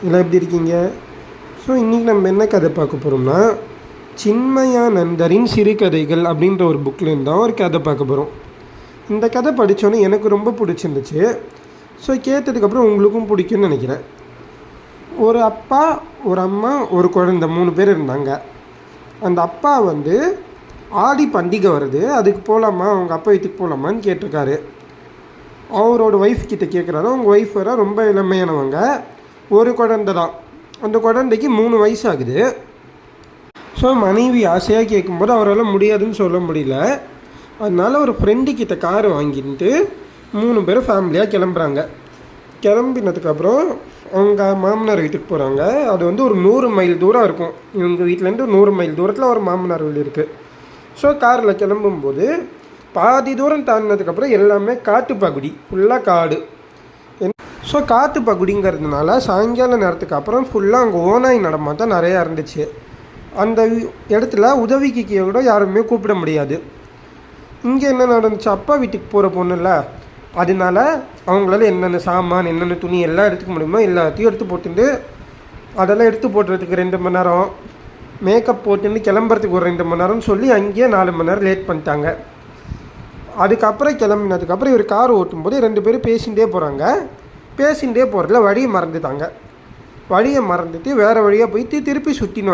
எல்லாம் எப்படி இருக்கீங்க? ஸோ இன்றைக்கி நம்ம என்ன கதை பார்க்க போகிறோம்னா, சின்மயானந்தரின் சிறுகதைகள் அப்படின்ற ஒரு புக்லேருந்து தான் ஒரு கதை பார்க்க போகிறோம். இந்த கதை படித்தோன்னே எனக்கு ரொம்ப பிடிச்சிருந்துச்சு. ஸோ கேட்டதுக்கப்புறம் உங்களுக்கும் பிடிக்கும்னு நினைக்கிறேன். ஒரு அப்பா, ஒரு அம்மா, ஒரு குழந்தை 3 பேர் இருந்தாங்க. அந்த அப்பா ஆடி பண்டிகை வருது, அதுக்கு போகலாமா, அவங்க அப்பா வீட்டுக்கு போகலாமான்னு கேட்டிருக்காரு. அவரோட ஒய்ஃப் கிட்டே கேட்குறாரு. அவங்க ஒய்ஃப் ரொம்ப இளமையானவங்க, ஒரு குழந்தை தான். அந்த குழந்தைக்கு 3 வயசு ஆகுது. ஸோ மனைவி ஆசையாக கேட்கும்போது அவரால் முடியாதுன்னு சொல்ல முடியல. அதனால் ஒரு ஃப்ரெண்டு கிட்ட கார் வாங்கிட்டு 3 பேர் ஃபேமிலியாக கிளம்புறாங்க. கிளம்பினதுக்கப்புறம் அவங்க மாமனார் வீட்டுக்கு போகிறாங்க. அது ஒரு 100 மைல் தூரம் இருக்கும். இவங்க வீட்டிலேருந்து 100 மைல் தூரத்தில் ஒரு மாமனார் வீடு இருக்குது. ஸோ காரில் கிளம்பும்போது பாதி தூரம் தாண்டினதுக்கப்புறம் எல்லாமே காட்டு பகுதி, ஃபுல்லாக காடு. ஸோ காட்டு பகுதிங்கிறதுனால சாயங்கால நேரத்துக்கு அப்புறம் ஃபுல்லாக அங்கே ஓநாய் நடமாட்டம் நிறையா இருந்துச்சு. அந்த இடத்துல உதவிக்கு கூட யாருமே கூப்பிட முடியாது. இங்கே என்ன நடந்துச்சு, அப்பா வீட்டுக்கு போகிற பொண்ணுல்ல, அதனால அவங்களால என்னென்ன சாமான், என்னென்ன துணி எல்லாம் எடுத்துக்க முடியுமோ எல்லாத்தையும் எடுத்து போட்டுட்டு, அதெல்லாம் எடுத்து போட்டுறதுக்கு 2 மணி நேரம், மேக்கப் போட்டுட்டு கிளம்புறதுக்கு ஒரு 2 மணி நேரம்னு சொல்லி அங்கேயே 4 மணி நேரம் லேட் பண்ணிட்டாங்க. அதுக்கப்புறம் கிளம்பினதுக்கப்புறம் இவர் கார் ஓட்டும்போது 2 பேரும் பேசிகிட்டே போகிறாங்க. பேசிகிட்டே போகிறதுல வழியை மறந்துட்டாங்க. வழியை மறந்துட்டு வேறு வழியாக போயிட்டு திருப்பி சுற்றினோம்.